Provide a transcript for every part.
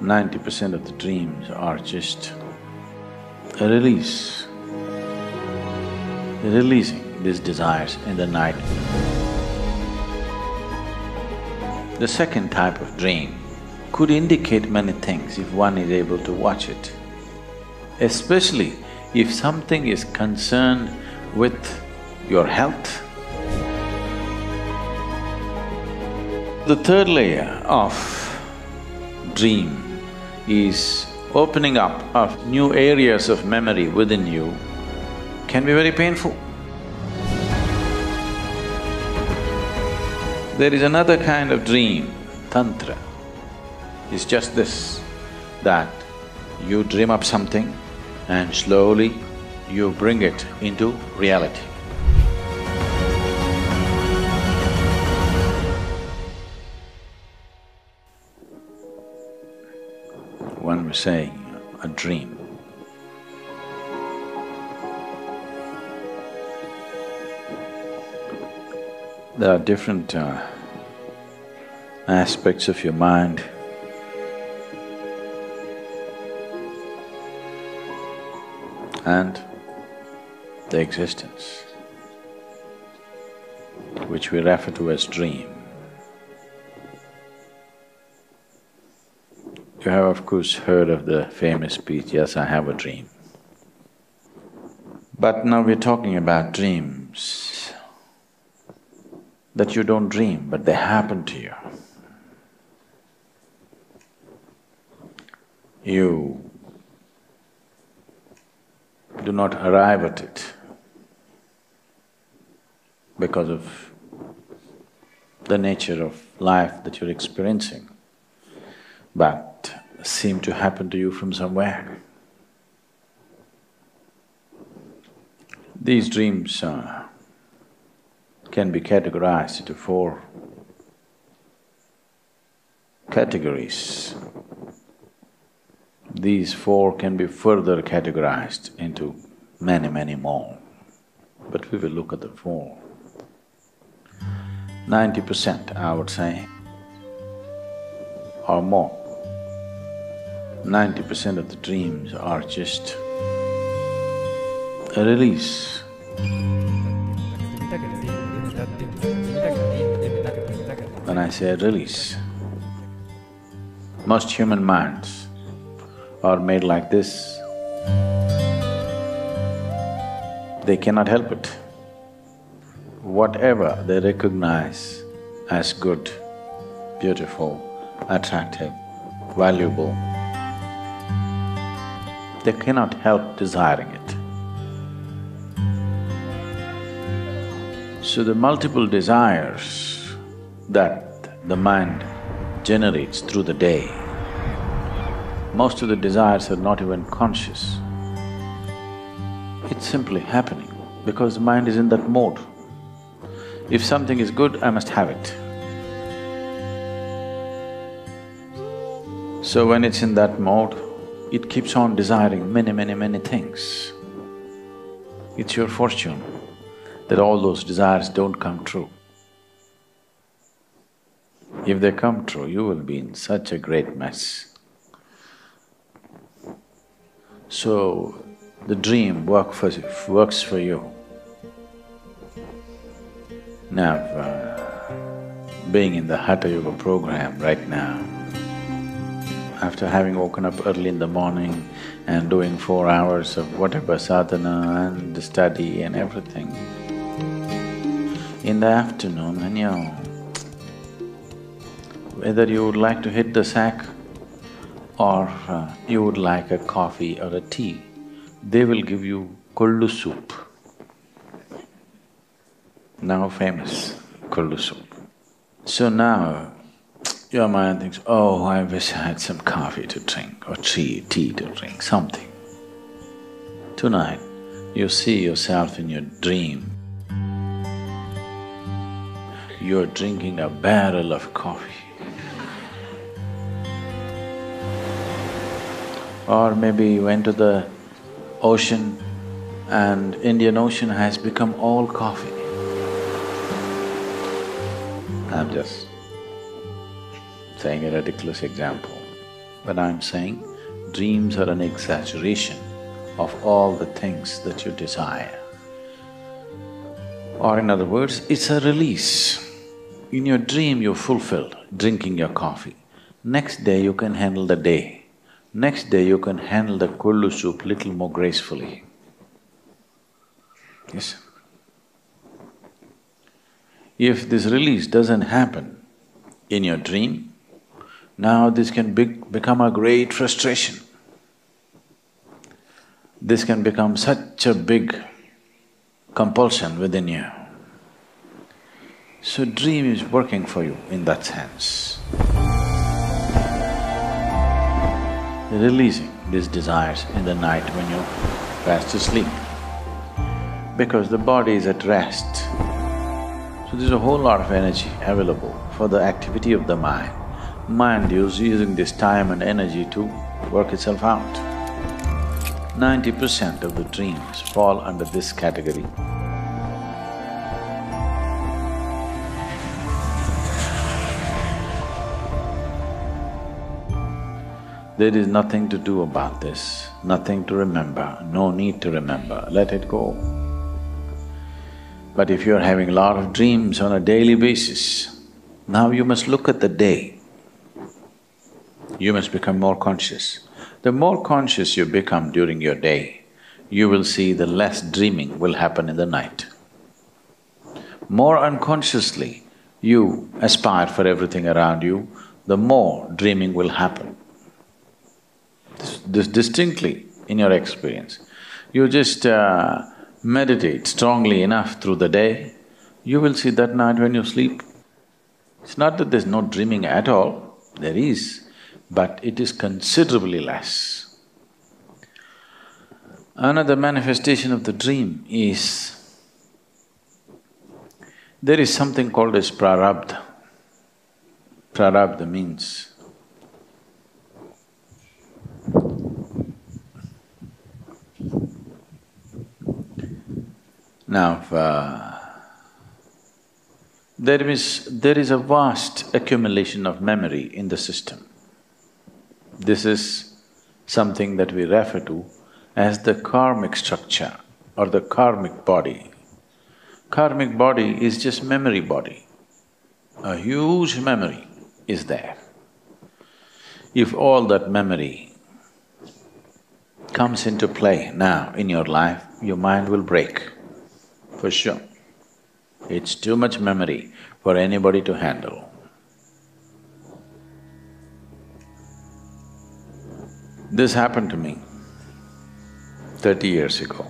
90% of the dreams are just a release, releasing these desires in the night. The second type of dream could indicate many things if one is able to watch it, especially if something is concerned with your health. The third layer of dream is opening up of new areas of memory within you can be very painful. There is another kind of dream, tantra. It's just this, that you dream up something and slowly you bring it into reality. One was saying, a dream. There are different aspects of your mind. And the existence, which we refer to as dream. You have of course heard of the famous speech, "Yes, I have a dream." But now we're talking about dreams that you don't dream, but they happen to you. You do not arrive at it because of the nature of life that you're experiencing, but seem to happen to you from somewhere. These dreams can be categorized into four categories. These four can be further categorized into many, many more, but we will look at the four. 90%, I would say, or more. 90% of the dreams are just a release. When I say release, most human minds are made like this. They cannot help it. Whatever they recognize as good, beautiful, attractive, valuable, they cannot help desiring it. So the multiple desires that the mind generates through the day, most of the desires are not even conscious. It's simply happening because the mind is in that mode. If something is good, I must have it. So when it's in that mode, it keeps on desiring many, many, many things. It's your fortune that all those desires don't come true. If they come true, you will be in such a great mess. So, the dream works for you. Now, being in the Hatha Yoga program right now, after having woken up early in the morning and doing 4 hours of whatever sadhana and the study and everything, in the afternoon when whether you would like to hit the sack or you would like a coffee or a tea, they will give you kollu soup. Now famous, kollu soup. So now, your mind thinks, oh, I wish I had some coffee to drink or tea to drink, something. Tonight, you see yourself in your dream. You're drinking a barrel of coffee. Or maybe you went to the ocean and Indian Ocean has become all coffee. I'm just saying a ridiculous example. But I'm saying dreams are an exaggeration of all the things that you desire. Or in other words, it's a release. In your dream you're fulfilled, drinking your coffee. Next day you can handle the day. Next day you can handle the kollu soup little more gracefully. Yes. If this release doesn't happen in your dream, now this can become a great frustration. This can become such a big compulsion within you. So dream is working for you in that sense. Releasing these desires in the night when you're fast asleep, because the body is at rest. So there's a whole lot of energy available for the activity of the mind. Mind is using this time and energy to work itself out. 90% of the dreams fall under this category. There is nothing to do about this, nothing to remember, no need to remember, let it go. But if you're having a lot of dreams on a daily basis, now you must look at the day. You must become more conscious. The more conscious you become during your day, you will see the less dreaming will happen in the night. More unconsciously you aspire for everything around you, the more dreaming will happen. This distinctly in your experience. You just meditate strongly enough through the day, you will see that night when you sleep. It's not that there's no dreaming at all, there is, but it is considerably less. Another manifestation of the dream is, there is something called as prarabdha. Prarabdha means now, there is a vast accumulation of memory in the system. This is something that we refer to as the karmic structure or the karmic body. Karmic body is just memory body. A huge memory is there. If all that memory comes into play now in your life, your mind will break. For sure. It's too much memory for anybody to handle. This happened to me 30 years ago.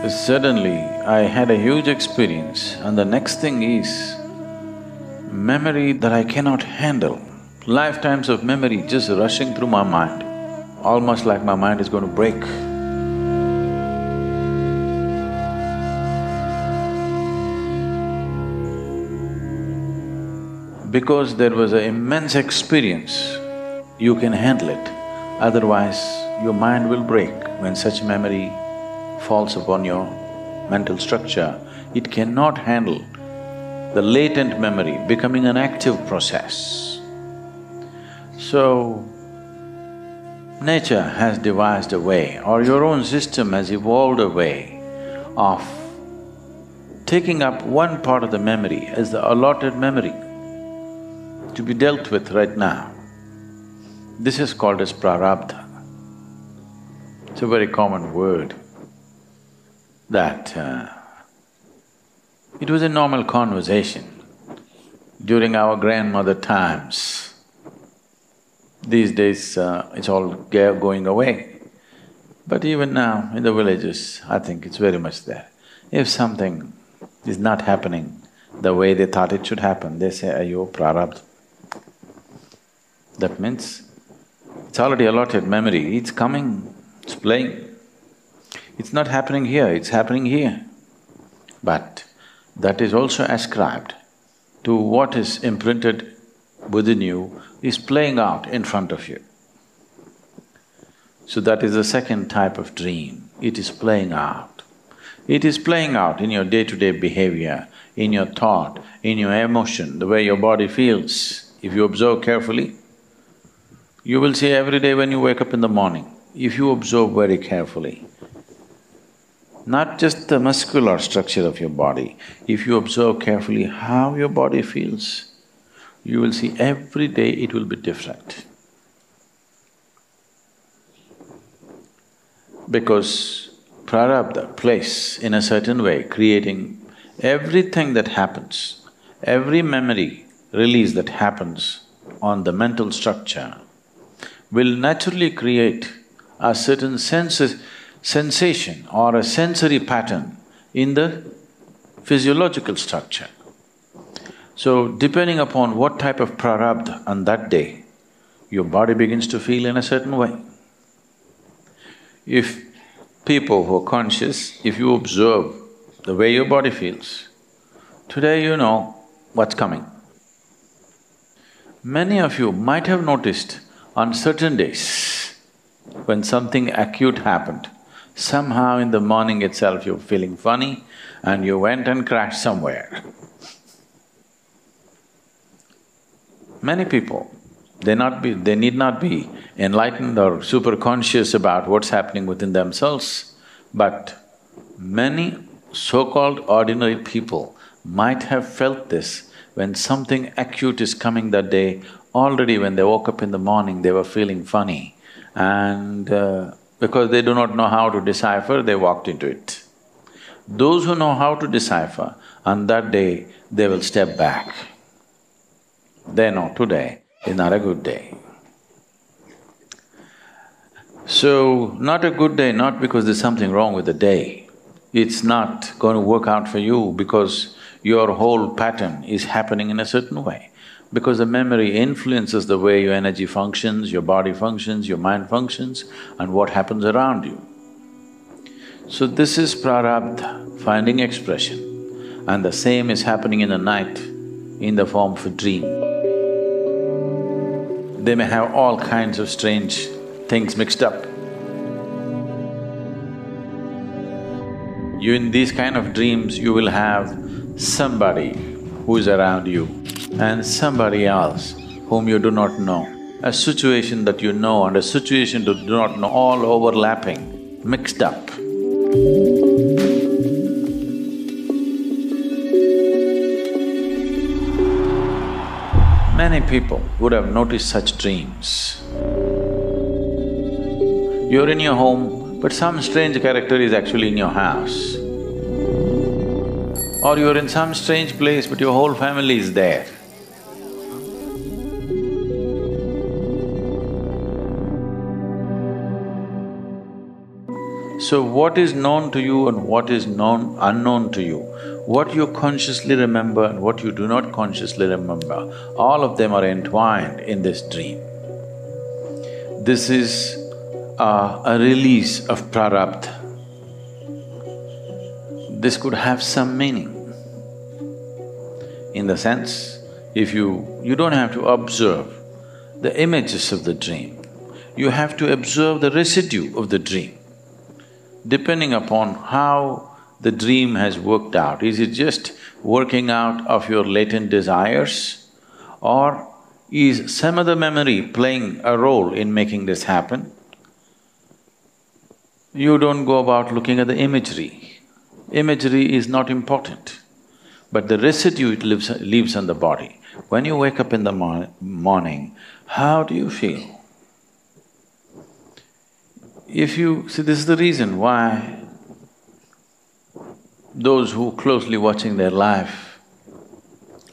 Suddenly, I had a huge experience, and the next thing is memory that I cannot handle. Lifetimes of memory just rushing through my mind, almost like my mind is going to break. Because there was an immense experience, you can handle it. Otherwise, your mind will break when such memory falls upon your mental structure. It cannot handle the latent memory becoming an active process. So, nature has devised a way, or your own system has evolved a way of taking up one part of the memory as the allotted memory to be dealt with right now. This is called as prarabdha. It's a very common word that it was a normal conversation during our grandmother times. These days, it's all going away. But even now, in the villages, I think it's very much there. If something is not happening the way they thought it should happen, they say, "Ayo, prarabdha." That means it's already allotted memory, it's coming, it's playing. It's not happening here, it's happening here. But that is also ascribed to what is imprinted within you is playing out in front of you. So that is the second type of dream, it is playing out. It is playing out in your day-to-day behavior, in your thought, in your emotion, the way your body feels. if you observe carefully, you will see every day when you wake up in the morning, if you observe very carefully, not just the muscular structure of your body, if you observe carefully how your body feels, you will see every day it will be different. Because prarabdha plays in a certain way, creating everything that happens, every memory release that happens on the mental structure will naturally create a certain sensation or a sensory pattern in the physiological structure. So, depending upon what type of prarabdha on that day, your body begins to feel in a certain way. If people who are conscious, if you observe the way your body feels, today you know what's coming. Many of you might have noticed on certain days, when something acute happened, somehow in the morning itself you're feeling funny and you went and crashed somewhere. Many people, they need not be enlightened or super conscious about what's happening within themselves, but many so-called ordinary people might have felt this when something acute is coming that day. Already when they woke up in the morning, they were feeling funny, and because they do not know how to decipher, they walked into it. Those who know how to decipher, on that day, they will step back. They know today is not a good day. So, not a good day, not because there's something wrong with the day. It's not going to work out for you because your whole pattern is happening in a certain way. Because the memory influences the way your energy functions, your body functions, your mind functions, and what happens around you. So this is prarabdha, finding expression, and the same is happening in the night in the form of a dream. They may have all kinds of strange things mixed up. In these kind of dreams, you will have somebody who is around you and somebody else whom you do not know, a situation that you know and a situation that you do not know, all overlapping, mixed up. Many people would have noticed such dreams. You're in your home, but some strange character is actually in your house. Or you're in some strange place, but your whole family is there. So what is known to you and what is unknown to you, what you consciously remember and what you do not consciously remember, all of them are entwined in this dream. This is a release of prarabdha. This could have some meaning. In the sense, if you don't have to observe the images of the dream, you have to observe the residue of the dream. Depending upon how the dream has worked out, is it just working out of your latent desires, or is some other memory playing a role in making this happen? You don't go about looking at the imagery. Imagery is not important, but the residue it leaves on the body. When you wake up in the morning, how do you feel? See, this is the reason why those who closely watching their life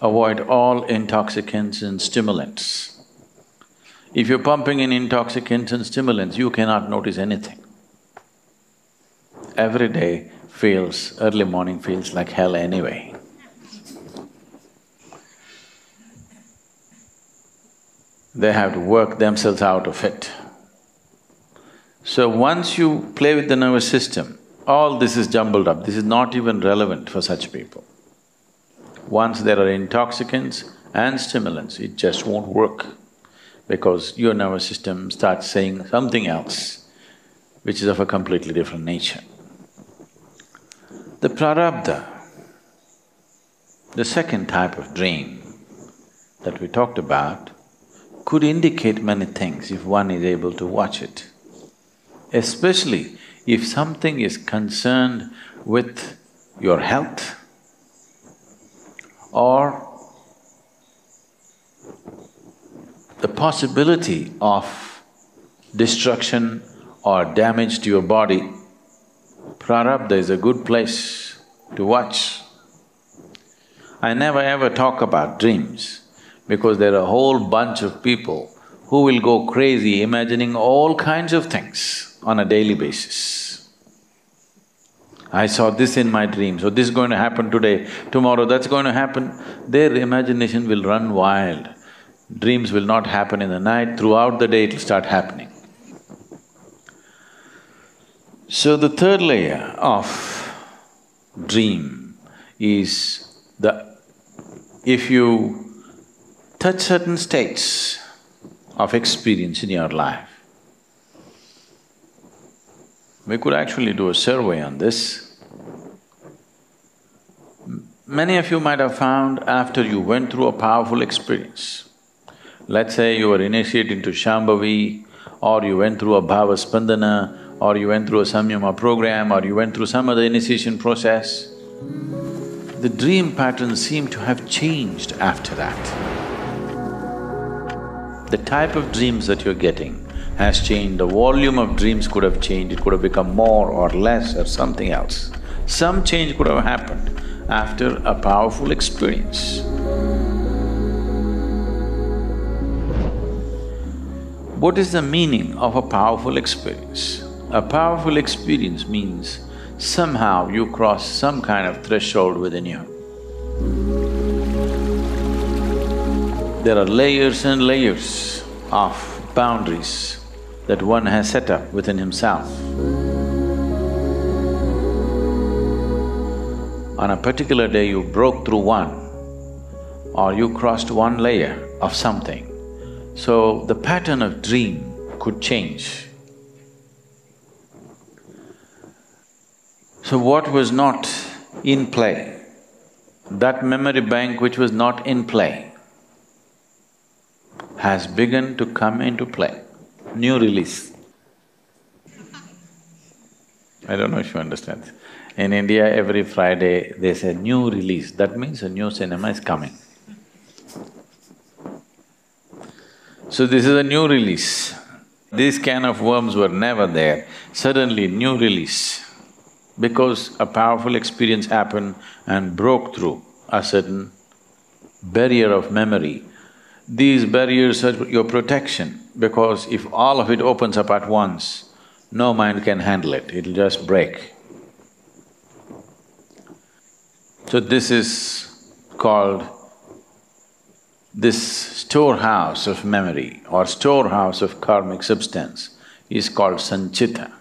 avoid all intoxicants and stimulants. If you're pumping in intoxicants and stimulants, you cannot notice anything. Every day early morning feels like hell anyway. They have to work themselves out of it. So once you play with the nervous system, all this is jumbled up, this is not even relevant for such people. Once there are intoxicants and stimulants, it just won't work because your nervous system starts saying something else, which is of a completely different nature. The prarabdha, the second type of dream, that we talked about could indicate many things if one is able to watch it. Especially if something is concerned with your health or the possibility of destruction or damage to your body, prarabdha is a good place to watch. I never ever talk about dreams because there are a whole bunch of people who will go crazy imagining all kinds of things on a daily basis. I saw this in my dream, so this is going to happen today, tomorrow that's going to happen. Their imagination will run wild. Dreams will not happen in the night, throughout the day it'll start happening. So the third layer of dream is if you touch certain states of experience in your life. We could actually do a survey on this. Many of you might have found after you went through a powerful experience, let's say you were initiated into Shambhavi, or you went through a Bhava Spandana, or you went through a Samyama program, or you went through some other initiation process, the dream patterns seem to have changed after that. The type of dreams that you're getting has changed, the volume of dreams could have changed, it could have become more or less or something else. Some change could have happened after a powerful experience. What is the meaning of a powerful experience? A powerful experience means somehow you cross some kind of threshold within you. There are layers and layers of boundaries that one has set up within himself. On a particular day you broke through one, or you crossed one layer of something, so the pattern of dream could change. So what was not in play, that memory bank which was not in play, has begun to come into play. New release. I don't know if you understand. In India, every Friday they say new release, that means a new cinema is coming. So this is a new release. These can of worms were never there, suddenly new release. Because a powerful experience happened and broke through a certain barrier of memory. These barriers are your protection, because if all of it opens up at once, no mind can handle it, it'll just break. So this is called… this storehouse of memory or storehouse of karmic substance is called sanchita.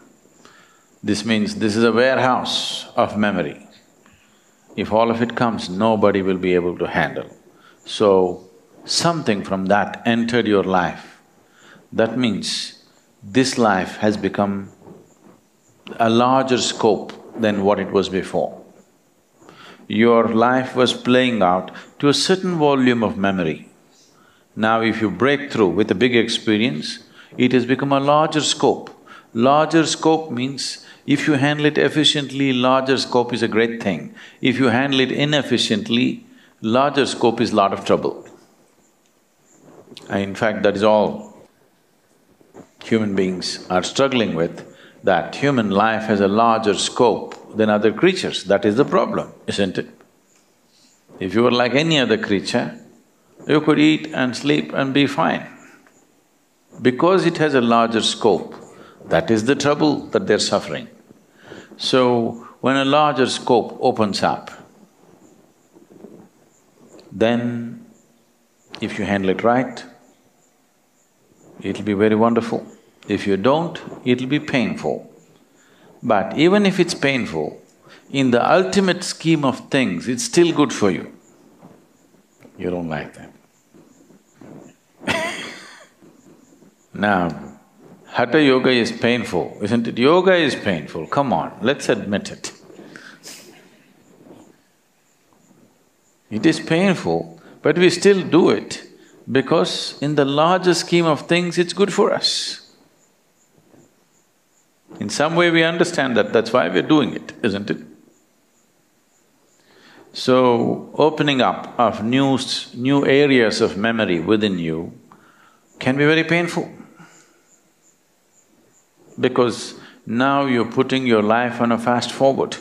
This means this is a warehouse of memory. If all of it comes, nobody will be able to handle. So, something from that entered your life. That means this life has become a larger scope than what it was before. Your life was playing out to a certain volume of memory. Now if you break through with a big experience, it has become a larger scope. Larger scope means if you handle it efficiently, larger scope is a great thing. If you handle it inefficiently, larger scope is lot of trouble. In fact, that is all human beings are struggling with, that human life has a larger scope than other creatures. That is the problem, isn't it? If you were like any other creature, you could eat and sleep and be fine. Because it has a larger scope, that is the trouble that they're suffering. So, when a larger scope opens up, then if you handle it right, it'll be very wonderful. If you don't, it'll be painful. But even if it's painful, in the ultimate scheme of things, it's still good for you. You don't like that. Now, Hatha Yoga is painful, isn't it? Yoga is painful, come on, let's admit it. It is painful, but we still do it because in the larger scheme of things, it's good for us. In some way we understand that, that's why we're doing it, isn't it? So, opening up of new areas of memory within you can be very painful. Because now you're putting your life on a fast forward.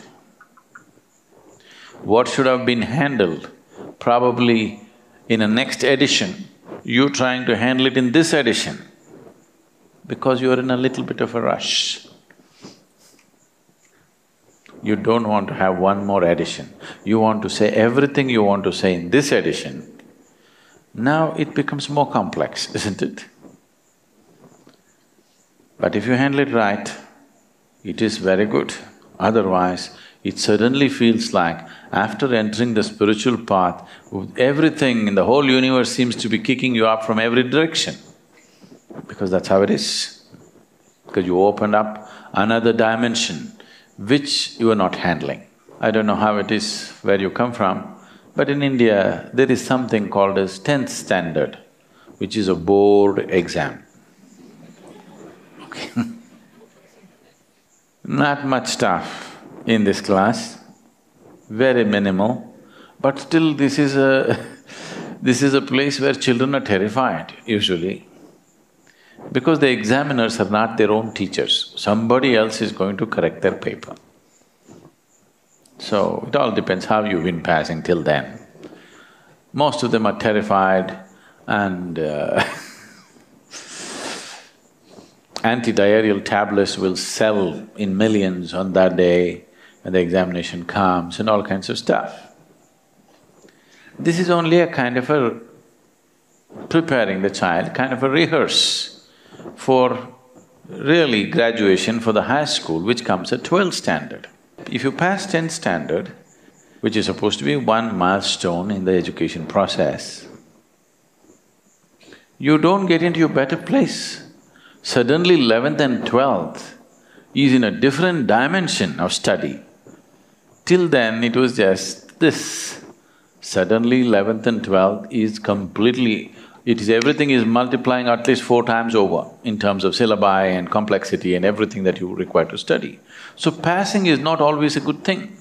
What should have been handled probably in a next edition, you're trying to handle it in this edition because you're in a little bit of a rush. You don't want to have one more edition. You want to say everything you want to say in this edition. Now it becomes more complex, isn't it? But if you handle it right, it is very good. Otherwise, it suddenly feels like after entering the spiritual path, everything in the whole universe seems to be kicking you up from every direction. Because that's how it is. Because you opened up another dimension which you are not handling. I don't know how it is where you come from, but in India, there is something called as 10th standard, which is a board exam. Okay. Not much stuff in this class, very minimal, but still this is a… this is a place where children are terrified usually, because the examiners are not their own teachers, somebody else is going to correct their paper. So, it all depends how you've been passing till then. Most of them are terrified and anti-diarrheal tablets will sell in millions on that day when the examination comes and all kinds of stuff. This is only a kind of a preparing the child, kind of a rehearse for really graduation for the high school, which comes at 12th standard. If you pass 10th standard, which is supposed to be one milestone in the education process, you don't get into a better place. Suddenly 11th and 12th is in a different dimension of study. Till then it was just this. Suddenly 11th and 12th is completely… everything is multiplying at least 4 times over in terms of syllabi and complexity and everything that you require to study. So passing is not always a good thing.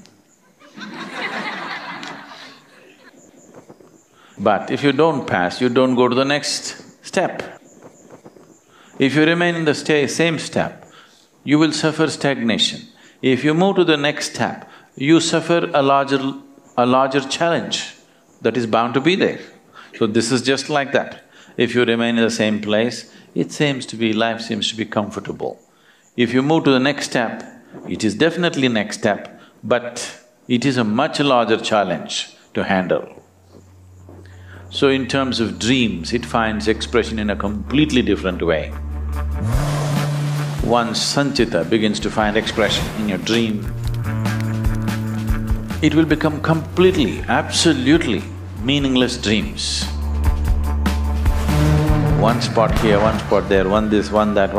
But if you don't pass, you don't go to the next step. If you remain in the same step, you will suffer stagnation. If you move to the next step, you suffer a larger challenge that is bound to be there. So this is just like that. If you remain in the same place, life seems to be comfortable. If you move to the next step, it is definitely next step, but it is a much larger challenge to handle. So in terms of dreams, it finds expression in a completely different way. Once sanchita begins to find expression in your dream, it will become completely, absolutely meaningless dreams. One spot here, one spot there, one this, one that,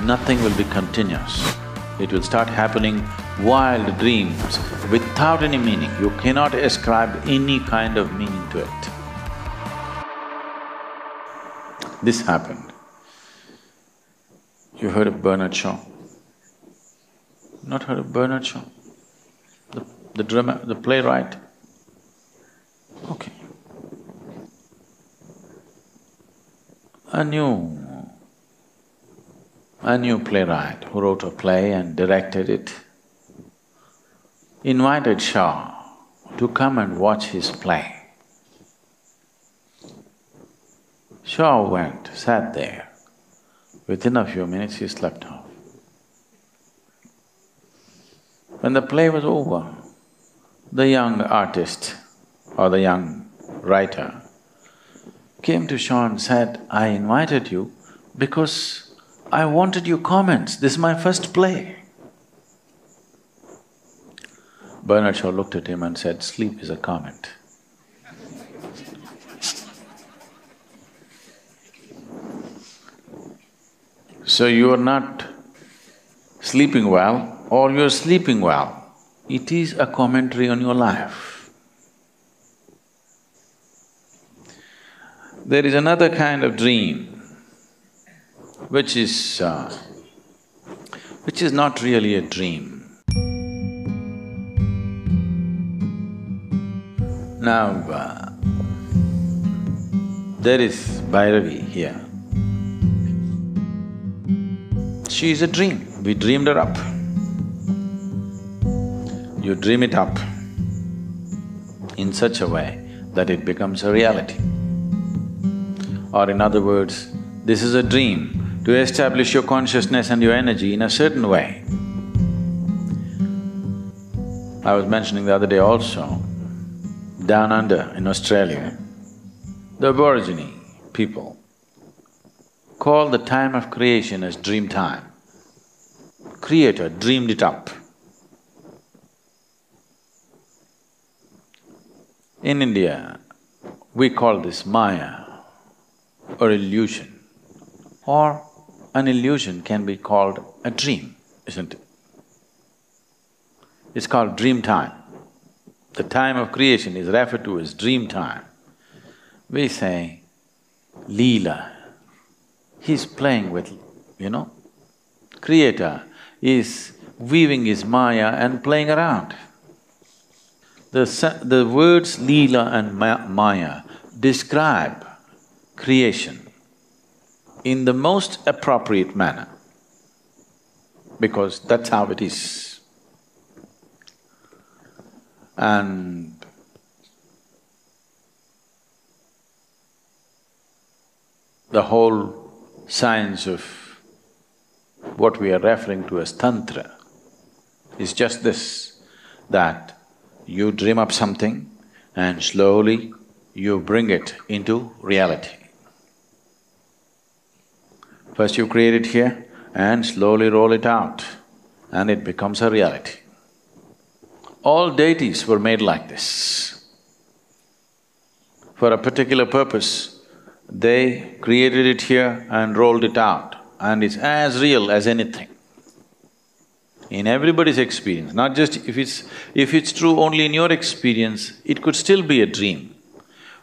nothing will be continuous. It will start happening wild dreams without any meaning. You cannot ascribe any kind of meaning to it. This happened. You heard of Bernard Shaw? Not heard of Bernard Shaw? The drama… the playwright? Okay. A new playwright who wrote a play and directed it, invited Shaw to come and watch his play. Shaw went, sat there. Within a few minutes he slept off. When the play was over, the young artist or the young writer came to Shaw and said, "I invited you because I wanted your comments, this is my first play." Bernard Shaw looked at him and said, "Sleep is a comment." So you are not sleeping well or you are sleeping well, it is a commentary on your life. There is another kind of dream which is not really a dream. Now, there is Bhairavi here. She is a dream, we dreamed her up. You dream it up in such a way that it becomes a reality. Or in other words, this is a dream to establish your consciousness and your energy in a certain way. I was mentioning the other day also, down under in Australia, the Aborigine people call the time of creation as dream time. Creator dreamed it up. In India, we call this Maya or illusion, or an illusion can be called a dream, isn't it? It's called dream time. The time of creation is referred to as dream time. We say, Leela, he's playing with, Creator is weaving his Maya and playing around. The words Leela and Maya describe creation in the most appropriate manner, because that's how it is. And the whole science of what we are referring to as Tantra is just this, that you dream up something and slowly you bring it into reality. First you create it here and slowly roll it out and it becomes a reality. All deities were made like this. For a particular purpose, they created it here and rolled it out, and it's as real as anything. In everybody's experience, not just if it's true only in your experience, it could still be a dream.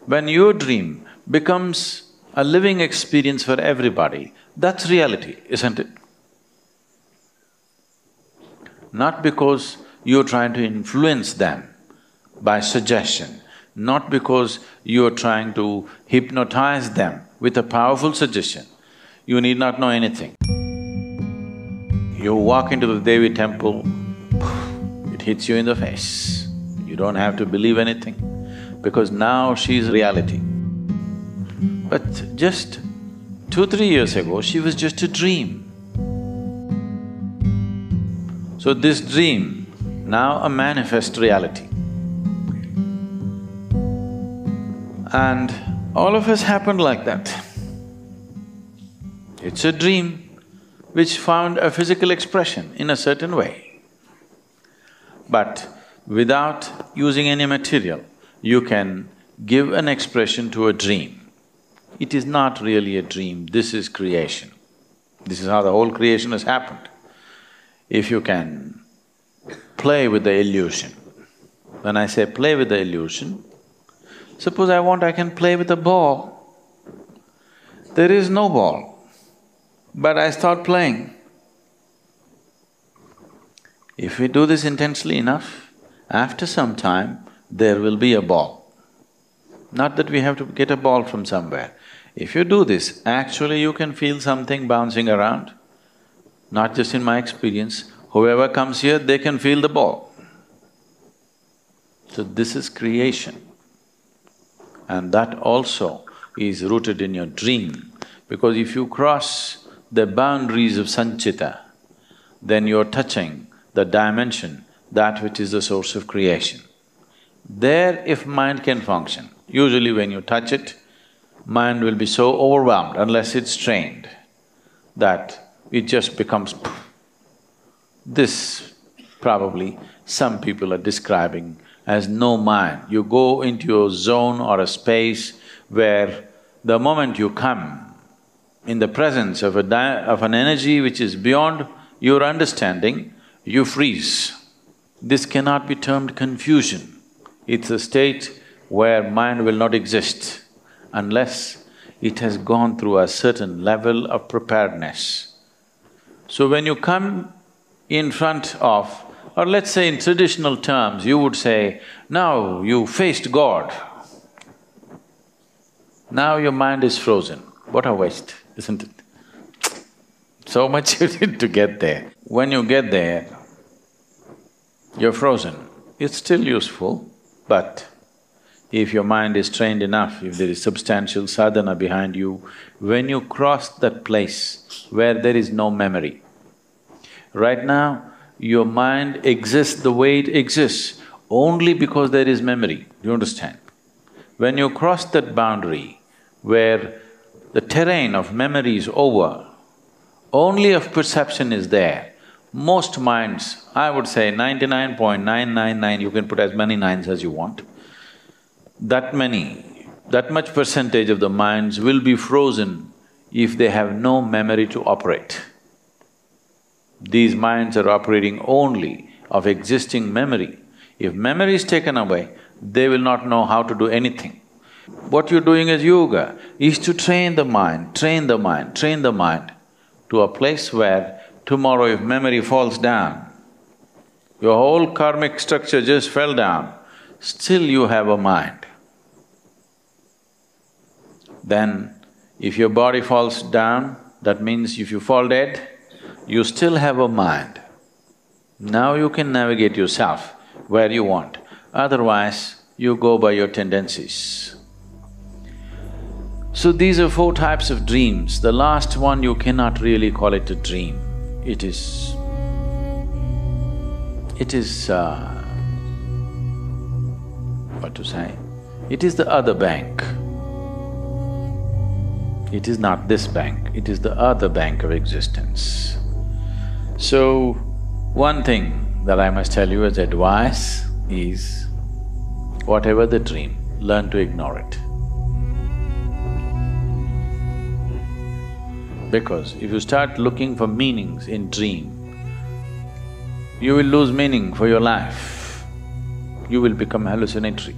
When your dream becomes a living experience for everybody, that's reality, isn't it? Not because you're trying to influence them by suggestion, not because you're trying to hypnotize them with a powerful suggestion. You need not know anything. You walk into the Devi temple, it hits you in the face. You don't have to believe anything, because now she's reality. But just 2-3 years ago, she was just a dream. So this dream, now a manifest reality. And all of us happened like that. It's a dream which found a physical expression in a certain way. But without using any material, you can give an expression to a dream. It is not really a dream, this is creation. This is how the whole creation has happened. If you can play with the illusion. When I say play with the illusion, suppose I can play with a ball. There is no ball, but I start playing. If we do this intensely enough, after some time, there will be a ball. Not that we have to get a ball from somewhere. If you do this, actually you can feel something bouncing around. Not just in my experience, whoever comes here, they can feel the ball. So this is creation. And that also is rooted in your dream, because if you cross the boundaries of Sanchita, then you're touching the dimension, that which is the source of creation. There, if mind can function, usually when you touch it, mind will be so overwhelmed unless it's trained, that it just becomes poof. This probably some people are describing as no mind. You go into a zone or a space where the moment you come in the presence of an energy which is beyond your understanding, you freeze. This cannot be termed confusion. It's a state where mind will not exist unless it has gone through a certain level of preparedness. So when you come in front of, or let's say in traditional terms, you would say, now you faced God. Now your mind is frozen. What a waste, isn't it? So much you need to get there. When you get there, you're frozen. It's still useful, but if your mind is trained enough, if there is substantial sadhana behind you, when you cross that place where there is no memory, right now, your mind exists the way it exists only because there is memory, do you understand? When you cross that boundary where the terrain of memory is over, only of perception is there, most minds, I would say 99.999, you can put as many nines as you want, that much percentage of the minds will be frozen if they have no memory to operate. These minds are operating only of existing memory. If memory is taken away, they will not know how to do anything. What you're doing as yoga is to train the mind, train the mind, train the mind to a place where tomorrow if memory falls down, your whole karmic structure just fell down, still you have a mind. Then, if your body falls down, that means if you fall dead, you still have a mind. Now you can navigate yourself where you want, otherwise you go by your tendencies. So these are four types of dreams. The last one you cannot really call it a dream. It is… what to say? It is the other bank. It is not this bank, it is the other bank of existence. So, one thing that I must tell you as advice is, whatever the dream, learn to ignore it. Because if you start looking for meanings in dream, you will lose meaning for your life. You will become hallucinatory.